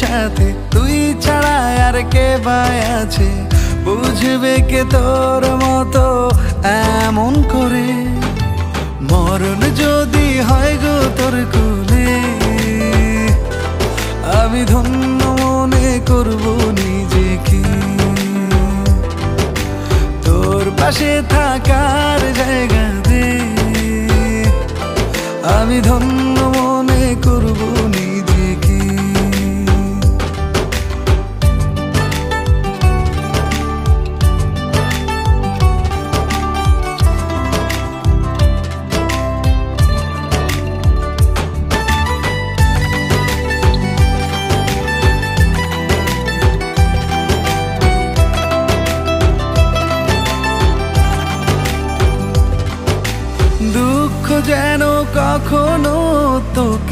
সাথে তুই ছাড়া আর কে বাই আছে, বুঝবে কে তোর মতো এমন করে। মরণ যদি হয় গো তোর কোলে, আমি ধন্য মনে করব নিজেকে। তোর পাশে থাকার জায়গা দে, আমি ধন্য মনে